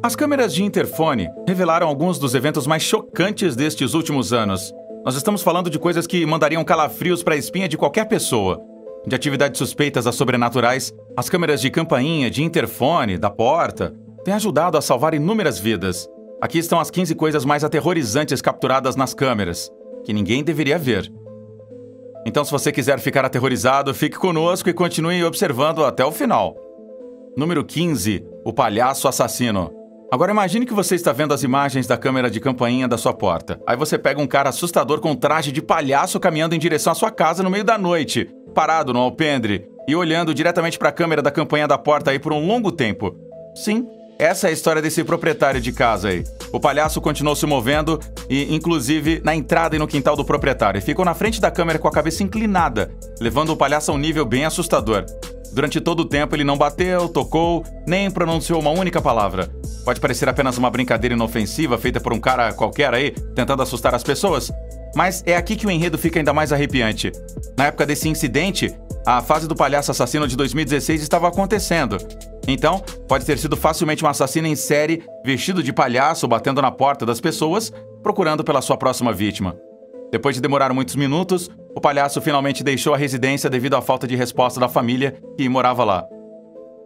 As câmeras de interfone revelaram alguns dos eventos mais chocantes destes últimos anos. Nós estamos falando de coisas que mandariam calafrios para a espinha de qualquer pessoa. De atividades suspeitas a sobrenaturais, as câmeras de campainha, de interfone, da porta, têm ajudado a salvar inúmeras vidas. Aqui estão as 15 coisas mais aterrorizantes capturadas nas câmeras, que ninguém deveria ver. Então, se você quiser ficar aterrorizado, fique conosco e continue observando até o final. Número 15. O palhaço assassino. Agora imagine que você está vendo as imagens da câmera de campainha da sua porta. Aí você pega um cara assustador com um traje de palhaço caminhando em direção à sua casa no meio da noite, parado no alpendre e olhando diretamente para a câmera da campainha da porta aí por um longo tempo. Sim, essa é a história desse proprietário de casa aí. O palhaço continuou se movendo e, inclusive, na entrada e no quintal do proprietário. Ficou na frente da câmera com a cabeça inclinada, levando o palhaço a um nível bem assustador. Durante todo o tempo ele não bateu, tocou, nem pronunciou uma única palavra. Pode parecer apenas uma brincadeira inofensiva feita por um cara qualquer aí, tentando assustar as pessoas, mas é aqui que o enredo fica ainda mais arrepiante. Na época desse incidente, a fase do palhaço assassino de 2016 estava acontecendo. Então, pode ter sido facilmente um assassino em série, vestido de palhaço, batendo na porta das pessoas, procurando pela sua próxima vítima. Depois de demorar muitos minutos, o palhaço finalmente deixou a residência devido à falta de resposta da família que morava lá.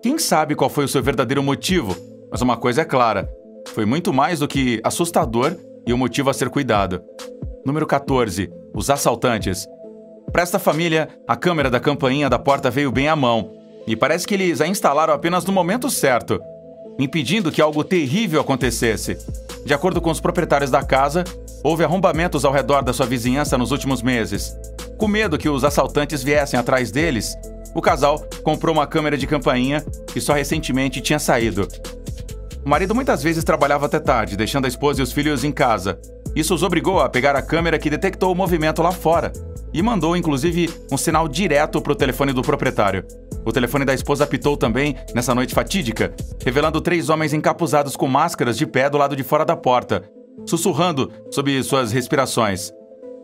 Quem sabe qual foi o seu verdadeiro motivo? Mas uma coisa é clara, foi muito mais do que assustador e um motivo a ser cuidado. Número 14. Os assaltantes. Para esta família, a câmera da campainha da porta veio bem à mão, e parece que eles a instalaram apenas no momento certo, impedindo que algo terrível acontecesse. De acordo com os proprietários da casa, houve arrombamentos ao redor da sua vizinhança nos últimos meses. Com medo que os assaltantes viessem atrás deles, o casal comprou uma câmera de campainha que só recentemente tinha saído. O marido muitas vezes trabalhava até tarde, deixando a esposa e os filhos em casa. Isso os obrigou a pegar a câmera que detectou o movimento lá fora e mandou, inclusive, um sinal direto para o telefone do proprietário. O telefone da esposa apitou também nessa noite fatídica, revelando 3 homens encapuzados com máscaras de pé do lado de fora da porta, sussurrando sob suas respirações.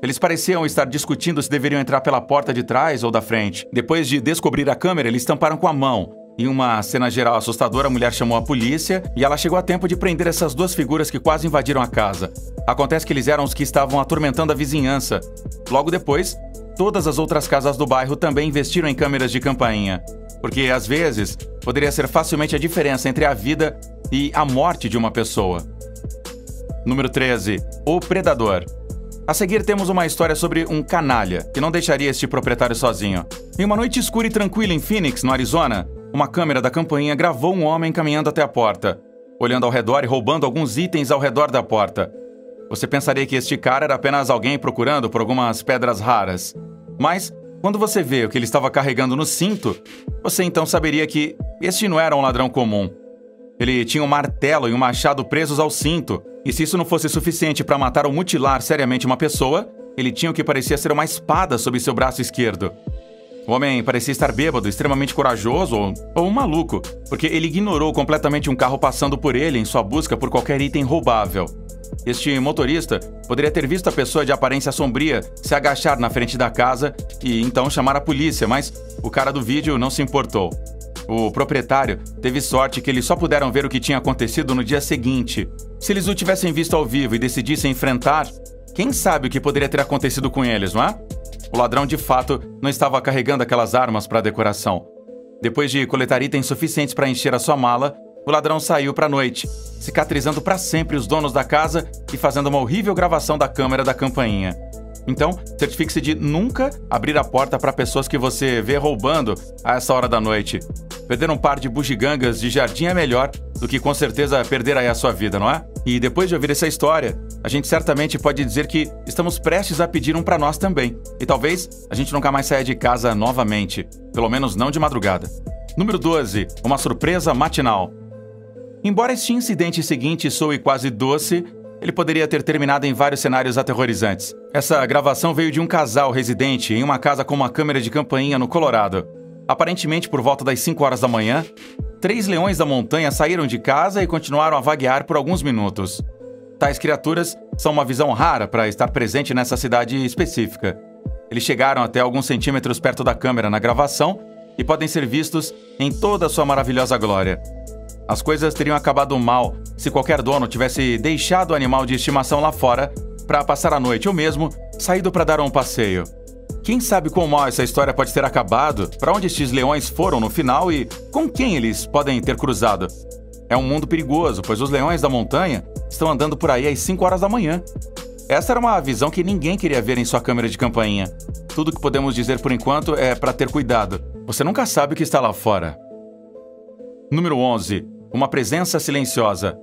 Eles pareciam estar discutindo se deveriam entrar pela porta de trás ou da frente. Depois de descobrir a câmera, eles tamparam com a mão. Em uma cena geral assustadora, a mulher chamou a polícia e ela chegou a tempo de prender essas 2 figuras que quase invadiram a casa. Acontece que eles eram os que estavam atormentando a vizinhança. Logo depois, todas as outras casas do bairro também investiram em câmeras de campainha. Porque, às vezes, poderia ser facilmente a diferença entre a vida e a morte de uma pessoa. Número 13. O Predador. A seguir temos uma história sobre um canalha que não deixaria este proprietário sozinho. Em uma noite escura e tranquila em Phoenix, no Arizona, uma câmera da campainha gravou um homem caminhando até a porta, olhando ao redor e roubando alguns itens ao redor da porta. Você pensaria que este cara era apenas alguém procurando por algumas pedras raras. Mas, quando você vê o que ele estava carregando no cinto, você então saberia que este não era um ladrão comum. Ele tinha um martelo e um machado presos ao cinto, e se isso não fosse suficiente para matar ou mutilar seriamente uma pessoa, ele tinha o que parecia ser uma espada sob seu braço esquerdo. O homem parecia estar bêbado, extremamente corajoso ou um maluco, porque ele ignorou completamente um carro passando por ele em sua busca por qualquer item roubável. Este motorista poderia ter visto a pessoa de aparência sombria se agachar na frente da casa e então chamar a polícia, mas o cara do vídeo não se importou. O proprietário teve sorte que eles só puderam ver o que tinha acontecido no dia seguinte. Se eles o tivessem visto ao vivo e decidissem enfrentar, quem sabe o que poderia ter acontecido com eles, não é? O ladrão, de fato, não estava carregando aquelas armas para decoração. Depois de coletar itens suficientes para encher a sua mala, o ladrão saiu para a noite, cicatrizando para sempre os donos da casa e fazendo uma horrível gravação da câmera da campainha. Então, certifique-se de nunca abrir a porta para pessoas que você vê roubando a essa hora da noite. Perder um par de bugigangas de jardim é melhor do que com certeza perder aí a sua vida, não é? E depois de ouvir essa história, a gente certamente pode dizer que estamos prestes a pedir um para nós também. E talvez a gente nunca mais saia de casa novamente, pelo menos não de madrugada. Número 12. Uma surpresa matinal. Embora este incidente seguinte soe quase doce, ele poderia ter terminado em vários cenários aterrorizantes. Essa gravação veio de um casal residente em uma casa com uma câmera de campainha no Colorado. Aparentemente, por volta das 5 horas da manhã, 3 leões da montanha saíram de casa e continuaram a vaguear por alguns minutos. Tais criaturas são uma visão rara para estar presente nessa cidade específica. Eles chegaram até alguns centímetros perto da câmera na gravação e podem ser vistos em toda a sua maravilhosa glória. As coisas teriam acabado mal se qualquer dono tivesse deixado o animal de estimação lá fora para passar a noite ou mesmo saído para dar um passeio. Quem sabe quão mal essa história pode ter acabado, para onde estes leões foram no final e com quem eles podem ter cruzado. É um mundo perigoso, pois os leões da montanha estão andando por aí às 5 horas da manhã. Essa era uma visão que ninguém queria ver em sua câmera de campainha. Tudo que podemos dizer por enquanto é para ter cuidado. Você nunca sabe o que está lá fora. Número 11. Uma presença silenciosa.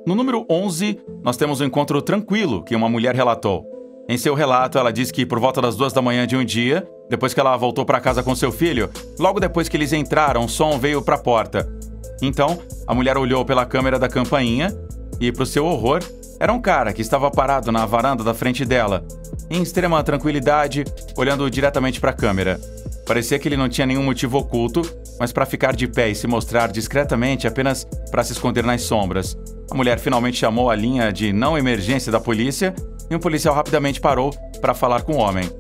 No número 11, nós temos um encontro tranquilo que uma mulher relatou. Em seu relato, ela diz que por volta das 2 da manhã de um dia, depois que ela voltou para casa com seu filho, logo depois que eles entraram, um som veio para a porta. Então, a mulher olhou pela câmera da campainha e, para o seu horror, era um cara que estava parado na varanda da frente dela, em extrema tranquilidade, olhando diretamente para a câmera. Parecia que ele não tinha nenhum motivo oculto, mas para ficar de pé e se mostrar discretamente apenas para se esconder nas sombras. A mulher finalmente chamou a linha de não emergência da polícia e um policial rapidamente parou para falar com o homem.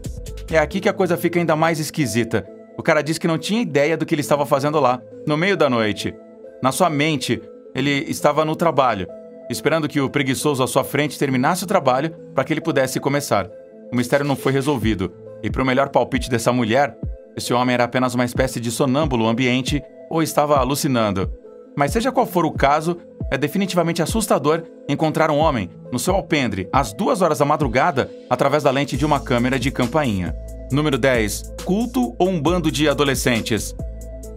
É aqui que a coisa fica ainda mais esquisita. O cara disse que não tinha ideia do que ele estava fazendo lá, no meio da noite. Na sua mente, ele estava no trabalho, esperando que o preguiçoso à sua frente terminasse o trabalho para que ele pudesse começar. O mistério não foi resolvido, e para o melhor palpite dessa mulher, esse homem era apenas uma espécie de sonâmbulo ambiente ou estava alucinando. Mas seja qual for o caso, é definitivamente assustador encontrar um homem no seu alpendre às 2 horas da madrugada através da lente de uma câmera de campainha. Número 10. Culto ou um bando de adolescentes?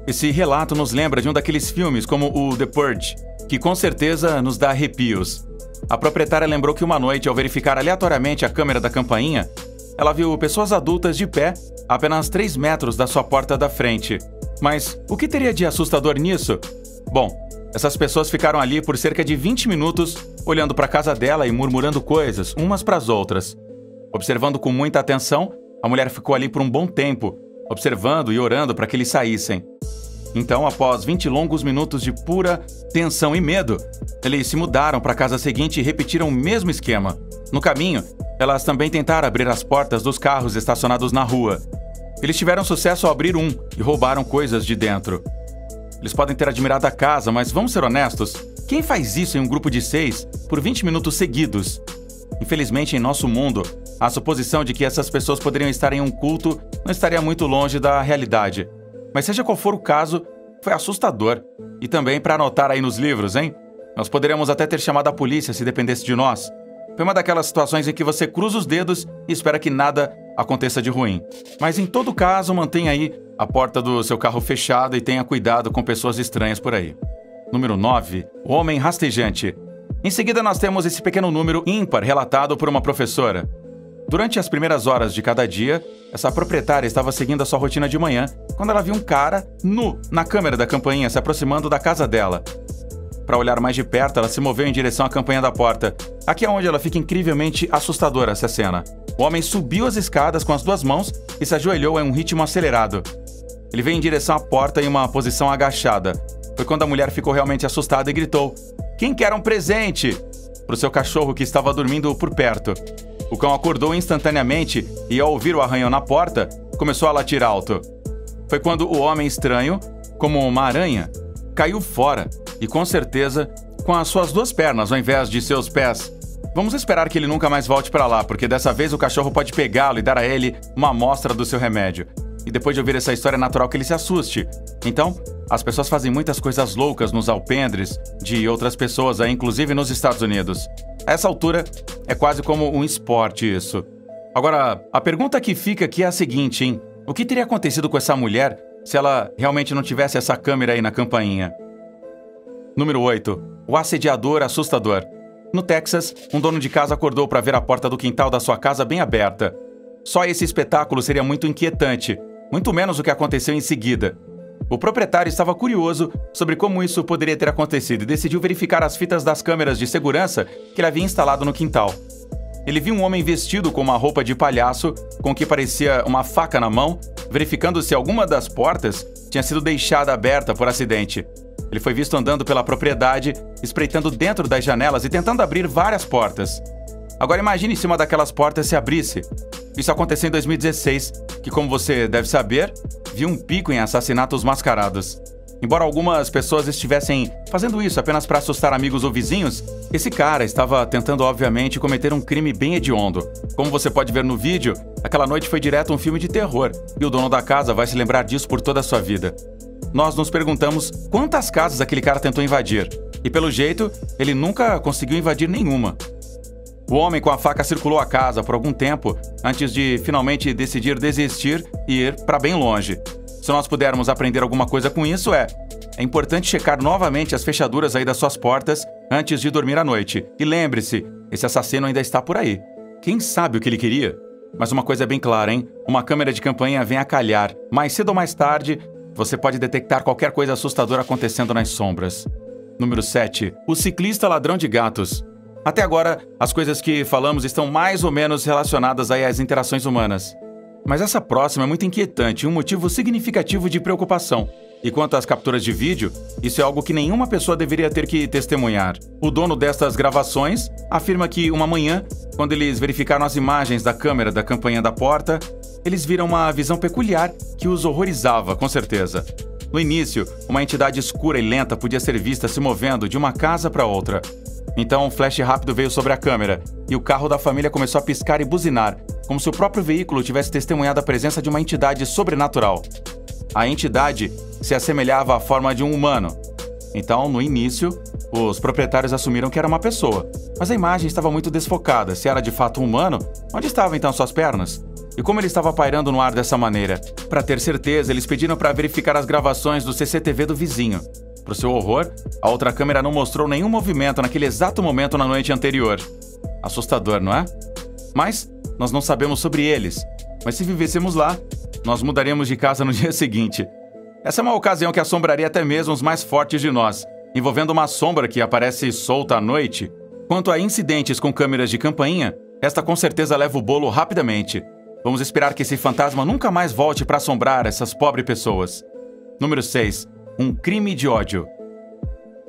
Esse relato nos lembra de um daqueles filmes como o The Purge, que com certeza nos dá arrepios. A proprietária lembrou que uma noite, ao verificar aleatoriamente a câmera da campainha, ela viu pessoas adultas de pé a apenas 3 metros da sua porta da frente. Mas o que teria de assustador nisso? Bom, essas pessoas ficaram ali por cerca de 20 minutos, olhando para a casa dela e murmurando coisas umas para as outras. Observando com muita atenção, a mulher ficou ali por um bom tempo, observando e orando para que eles saíssem. Então, após 20 longos minutos de pura tensão e medo, eles se mudaram para a casa seguinte e repetiram o mesmo esquema. No caminho, elas também tentaram abrir as portas dos carros estacionados na rua. Eles tiveram sucesso ao abrir um e roubaram coisas de dentro. Eles podem ter admirado a casa, mas vamos ser honestos, quem faz isso em um grupo de 6 por 20 minutos seguidos? Infelizmente, em nosso mundo, a suposição de que essas pessoas poderiam estar em um culto não estaria muito longe da realidade. Mas seja qual for o caso, foi assustador. E também para anotar aí nos livros, hein? Nós poderíamos até ter chamado a polícia se dependesse de nós. Foi uma daquelas situações em que você cruza os dedos e espera que nada aconteça de ruim. Mas em todo caso, mantenha aí a porta do seu carro fechada e tenha cuidado com pessoas estranhas por aí. Número 9. O homem rastejante. Em seguida, nós temos esse pequeno número ímpar relatado por uma professora. Durante as primeiras horas de cada dia, essa proprietária estava seguindo a sua rotina de manhã quando ela viu um cara nu na câmera da campainha se aproximando da casa dela. Para olhar mais de perto, ela se moveu em direção à campainha da porta. Aqui é onde ela fica incrivelmente assustadora, essa cena. O homem subiu as escadas com as 2 mãos e se ajoelhou em um ritmo acelerado. Ele veio em direção à porta em uma posição agachada. Foi quando a mulher ficou realmente assustada e gritou: "Quem quer um presente?" para o seu cachorro que estava dormindo por perto. O cão acordou instantaneamente e, ao ouvir o arranhão na porta, começou a latir alto. Foi quando o homem estranho, como uma aranha, caiu fora e, com certeza, com as suas 2 pernas ao invés de seus pés. Vamos esperar que ele nunca mais volte para lá, porque dessa vez o cachorro pode pegá-lo e dar a ele uma amostra do seu remédio. E depois de ouvir essa história é natural que ele se assuste. Então, as pessoas fazem muitas coisas loucas nos alpendres de outras pessoas, inclusive nos Estados Unidos. A essa altura, é quase como um esporte isso. Agora, a pergunta que fica aqui é a seguinte, hein? O que teria acontecido com essa mulher se ela realmente não tivesse essa câmera aí na campainha? Número 8. O assediador assustador. No Texas, um dono de casa acordou para ver a porta do quintal da sua casa bem aberta. Só esse espetáculo seria muito inquietante, muito menos o que aconteceu em seguida. O proprietário estava curioso sobre como isso poderia ter acontecido e decidiu verificar as fitas das câmeras de segurança que ele havia instalado no quintal. Ele viu um homem vestido com uma roupa de palhaço, com o que parecia uma faca na mão, verificando se alguma das portas tinha sido deixada aberta por acidente. Ele foi visto andando pela propriedade, espreitando dentro das janelas e tentando abrir várias portas. Agora imagine se uma daquelas portas se abrisse. Isso aconteceu em 2016, que, como você deve saber, viu um pico em assassinatos mascarados. Embora algumas pessoas estivessem fazendo isso apenas para assustar amigos ou vizinhos, esse cara estava tentando, obviamente, cometer um crime bem hediondo. Como você pode ver no vídeo, aquela noite foi direto um filme de terror, e o dono da casa vai se lembrar disso por toda a sua vida. Nós nos perguntamos quantas casas aquele cara tentou invadir, e pelo jeito, ele nunca conseguiu invadir nenhuma. O homem com a faca circulou a casa por algum tempo, antes de finalmente decidir desistir e ir para bem longe. Se nós pudermos aprender alguma coisa com isso é importante checar novamente as fechaduras aí das suas portas antes de dormir à noite. E lembre-se, esse assassino ainda está por aí. Quem sabe o que ele queria? Mas uma coisa é bem clara, hein? Uma câmera de campainha vem a calhar. Mais cedo ou mais tarde, você pode detectar qualquer coisa assustadora acontecendo nas sombras. Número 7. O ciclista ladrão de gatos. Até agora, as coisas que falamos estão mais ou menos relacionadas aí às interações humanas. Mas essa próxima é muito inquietante e um motivo significativo de preocupação. E quanto às capturas de vídeo, isso é algo que nenhuma pessoa deveria ter que testemunhar. O dono destas gravações afirma que uma manhã, quando eles verificaram as imagens da câmera da campainha da porta, eles viram uma visão peculiar que os horrorizava, com certeza. No início, uma entidade escura e lenta podia ser vista se movendo de uma casa para outra. Então, um flash rápido veio sobre a câmera, e o carro da família começou a piscar e buzinar, como se o próprio veículo tivesse testemunhado a presença de uma entidade sobrenatural. A entidade se assemelhava à forma de um humano. Então, no início, os proprietários assumiram que era uma pessoa, mas a imagem estava muito desfocada. Se era de fato um humano, onde estavam então suas pernas? E como ele estava pairando no ar dessa maneira? Para ter certeza, eles pediram para verificar as gravações do CCTV do vizinho. Para o seu horror, a outra câmera não mostrou nenhum movimento naquele exato momento na noite anterior. Assustador, não é? Mas nós não sabemos sobre eles. Mas se vivêssemos lá, nós mudaríamos de casa no dia seguinte. Essa é uma ocasião que assombraria até mesmo os mais fortes de nós, envolvendo uma sombra que aparece solta à noite. Quanto a incidentes com câmeras de campainha, esta com certeza leva o bolo rapidamente. Vamos esperar que esse fantasma nunca mais volte para assombrar essas pobres pessoas. Número 6. Um crime de ódio.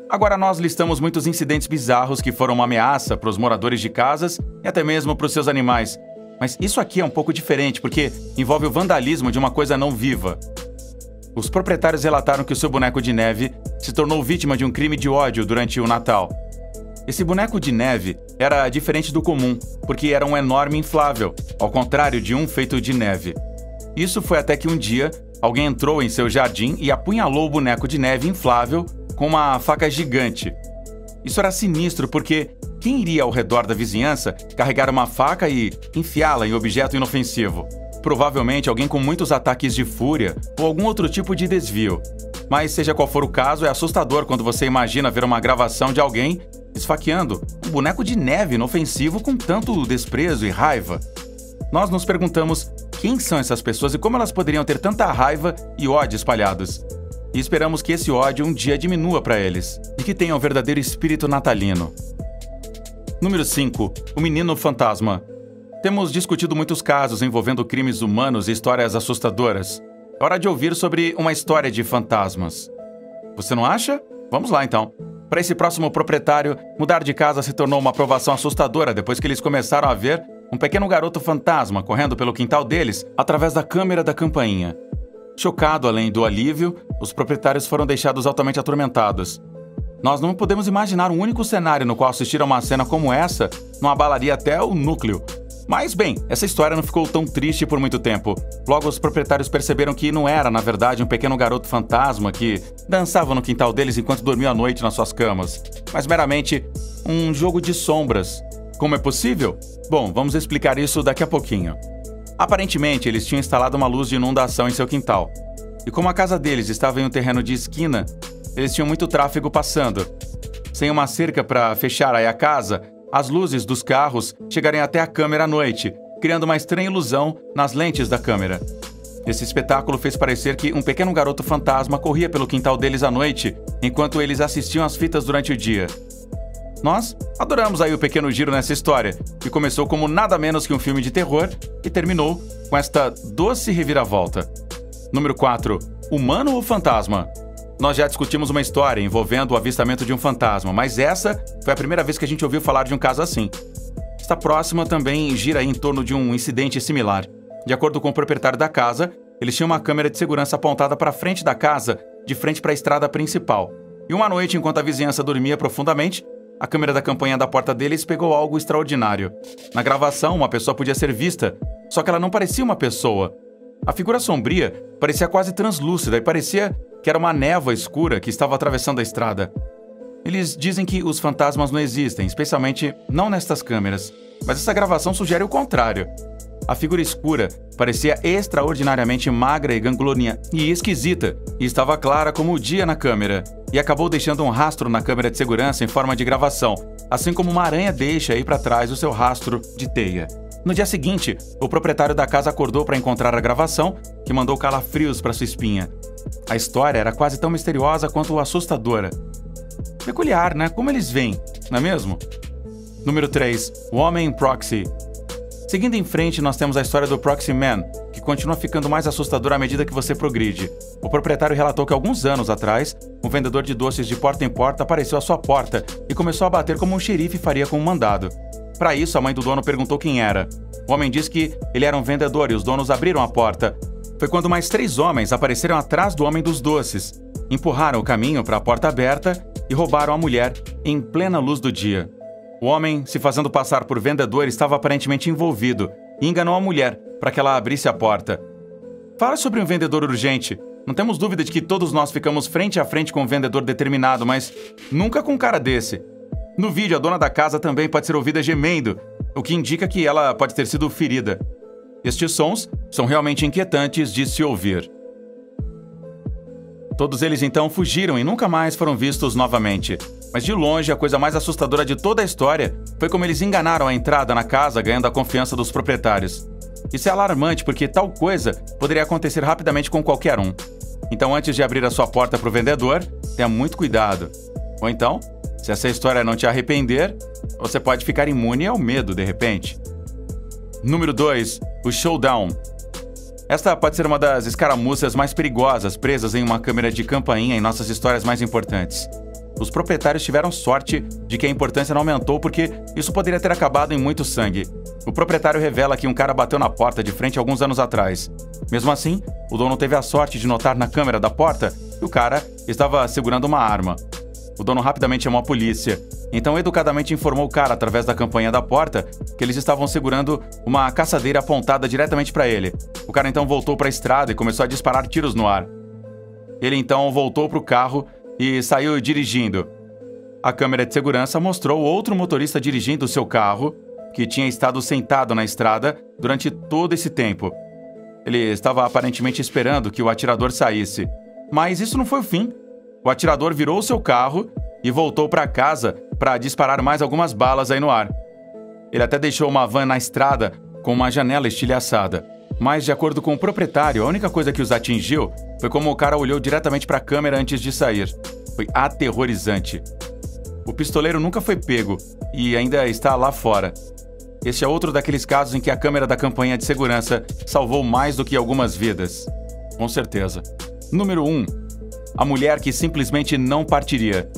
Agora nós listamos muitos incidentes bizarros que foram uma ameaça para os moradores de casas e até mesmo para os seus animais. Mas isso aqui é um pouco diferente porque envolve o vandalismo de uma coisa não viva. Os proprietários relataram que o seu boneco de neve se tornou vítima de um crime de ódio durante o Natal. Esse boneco de neve era diferente do comum, porque era um enorme inflável, ao contrário de um feito de neve. Isso foi até que um dia, alguém entrou em seu jardim e apunhalou o boneco de neve inflável com uma faca gigante. Isso era sinistro porque quem iria ao redor da vizinhança carregar uma faca e enfiá-la em objeto inofensivo? Provavelmente alguém com muitos ataques de fúria ou algum outro tipo de desvio. Mas seja qual for o caso, é assustador quando você imagina ver uma gravação de alguém esfaqueando um boneco de neve inofensivo com tanto desprezo e raiva. Nós nos perguntamos quem são essas pessoas e como elas poderiam ter tanta raiva e ódio espalhados. E esperamos que esse ódio um dia diminua para eles e que tenham um verdadeiro espírito natalino. Número 5. O menino fantasma. Temos discutido muitos casos envolvendo crimes humanos e histórias assustadoras. É hora de ouvir sobre uma história de fantasmas. Você não acha? Vamos lá então. Para esse próximo proprietário, mudar de casa se tornou uma provação assustadora depois que eles começaram a ver um pequeno garoto fantasma correndo pelo quintal deles através da câmera da campainha. Chocado além do alívio, os proprietários foram deixados altamente atormentados. Nós não podemos imaginar um único cenário no qual assistir a uma cena como essa não abalaria até o núcleo. Mas, bem, essa história não ficou tão triste por muito tempo. Logo, os proprietários perceberam que não era, na verdade, um pequeno garoto fantasma que dançava no quintal deles enquanto dormiam à noite nas suas camas, mas meramente um jogo de sombras. Como é possível? Bom, vamos explicar isso daqui a pouquinho. Aparentemente, eles tinham instalado uma luz de inundação em seu quintal. E como a casa deles estava em um terreno de esquina, eles tinham muito tráfego passando. Sem uma cerca para fechar aí a casa, as luzes dos carros chegariam até a câmera à noite, criando uma estranha ilusão nas lentes da câmera. Esse espetáculo fez parecer que um pequeno garoto fantasma corria pelo quintal deles à noite, enquanto eles assistiam às fitas durante o dia. Nós adoramos aí o pequeno giro nessa história, que começou como nada menos que um filme de terror e terminou com esta doce reviravolta. Número 4. Humano ou fantasma? Nós já discutimos uma história envolvendo o avistamento de um fantasma, mas essa foi a primeira vez que a gente ouviu falar de um caso assim. Esta próxima também gira em torno de um incidente similar. De acordo com o proprietário da casa, eles tinham uma câmera de segurança apontada para a frente da casa de frente para a estrada principal. E uma noite, enquanto a vizinhança dormia profundamente, a câmera da campanha da porta deles pegou algo extraordinário. Na gravação, uma pessoa podia ser vista, só que ela não parecia uma pessoa. A figura sombria parecia quase translúcida e parecia que era uma névoa escura que estava atravessando a estrada. Eles dizem que os fantasmas não existem, especialmente não nestas câmeras. Mas essa gravação sugere o contrário. A figura escura parecia extraordinariamente magra e ganglônia e esquisita, e estava clara como o dia na câmera, e acabou deixando um rastro na câmera de segurança em forma de gravação, assim como uma aranha deixa aí para trás o seu rastro de teia. No dia seguinte, o proprietário da casa acordou para encontrar a gravação, que mandou calafrios para sua espinha. A história era quase tão misteriosa quanto assustadora. Peculiar, né? Como eles veem, não é mesmo? Número 3. O Homem Proxy. Seguindo em frente, nós temos a história do Proxy Man, que continua ficando mais assustadora à medida que você progride. O proprietário relatou que alguns anos atrás, um vendedor de doces de porta em porta apareceu à sua porta e começou a bater como um xerife faria com um mandado. Para isso, a mãe do dono perguntou quem era. O homem disse que ele era um vendedor e os donos abriram a porta. Foi quando mais 3 homens apareceram atrás do homem dos doces, empurraram o caminho para a porta aberta e roubaram a mulher em plena luz do dia. O homem, se fazendo passar por vendedor, estava aparentemente envolvido e enganou a mulher para que ela abrisse a porta. Fala sobre um vendedor urgente. Não temos dúvida de que todos nós ficamos frente a frente com um vendedor determinado, mas nunca com um cara desse. No vídeo, a dona da casa também pode ser ouvida gemendo, o que indica que ela pode ter sido ferida. Estes sons são realmente inquietantes de se ouvir. Todos eles então fugiram e nunca mais foram vistos novamente. Mas de longe, a coisa mais assustadora de toda a história foi como eles enganaram a entrada na casa, ganhando a confiança dos proprietários. Isso é alarmante porque tal coisa poderia acontecer rapidamente com qualquer um. Então, antes de abrir a sua porta para o vendedor, tenha muito cuidado. Ou então, se essa história não te arrepender, você pode ficar imune ao medo de repente. Número 2. O Showdown. Esta pode ser uma das escaramuças mais perigosas presas em uma câmera de campainha em nossas histórias mais importantes. Os proprietários tiveram sorte de que a importância não aumentou porque isso poderia ter acabado em muito sangue. O proprietário revela que um cara bateu na porta de frente alguns anos atrás. Mesmo assim, o dono teve a sorte de notar na câmera da porta que o cara estava segurando uma arma. O dono rapidamente chamou a polícia, então educadamente informou o cara através da campainha da porta que eles estavam segurando uma caçadeira apontada diretamente para ele. O cara então voltou para a estrada e começou a disparar tiros no ar. Ele então voltou para o carro e saiu dirigindo. A câmera de segurança mostrou outro motorista dirigindo seu carro, que tinha estado sentado na estrada durante todo esse tempo. Ele estava aparentemente esperando que o atirador saísse. Mas isso não foi o fim. O atirador virou seu carro e voltou para casa para disparar mais algumas balas aí no ar. Ele até deixou uma van na estrada com uma janela estilhaçada. Mas, de acordo com o proprietário, a única coisa que os atingiu foi como o cara olhou diretamente para a câmera antes de sair. Foi aterrorizante. O pistoleiro nunca foi pego e ainda está lá fora. Este é outro daqueles casos em que a câmera da campanha de segurança salvou mais do que algumas vidas. Com certeza. Número 1. A mulher que simplesmente não partiria.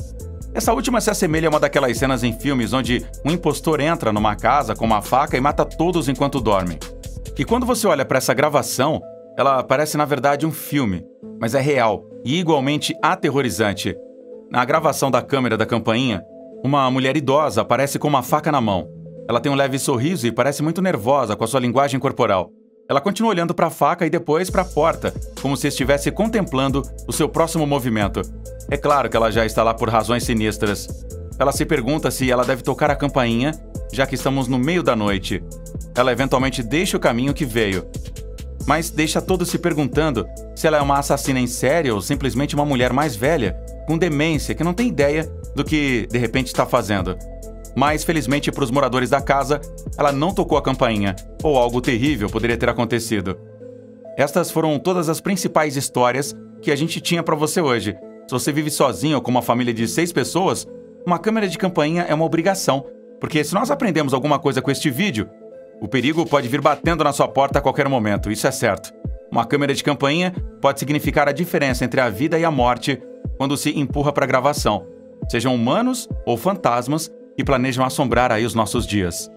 Essa última se assemelha a uma daquelas cenas em filmes onde um impostor entra numa casa com uma faca e mata todos enquanto dormem. E quando você olha para essa gravação, ela parece na verdade um filme, mas é real e igualmente aterrorizante. Na gravação da câmera da campainha, uma mulher idosa aparece com uma faca na mão. Ela tem um leve sorriso e parece muito nervosa com a sua linguagem corporal. Ela continua olhando para a faca e depois para a porta, como se estivesse contemplando o seu próximo movimento. É claro que ela já está lá por razões sinistras. Ela se pergunta se ela deve tocar a campainha, já que estamos no meio da noite. Ela eventualmente deixa o caminho que veio, mas deixa todos se perguntando se ela é uma assassina em série ou simplesmente uma mulher mais velha, com demência, que não tem ideia do que de repente está fazendo. Mas, felizmente para os moradores da casa, ela não tocou a campainha, ou algo terrível poderia ter acontecido. Estas foram todas as principais histórias que a gente tinha para você hoje. Se você vive sozinho ou com uma família de 6 pessoas, uma câmera de campainha é uma obrigação, porque se nós aprendemos alguma coisa com este vídeo, o perigo pode vir batendo na sua porta a qualquer momento, isso é certo. Uma câmera de campainha pode significar a diferença entre a vida e a morte quando se empurra para a gravação, sejam humanos ou fantasmas que planejam assombrar aí os nossos dias.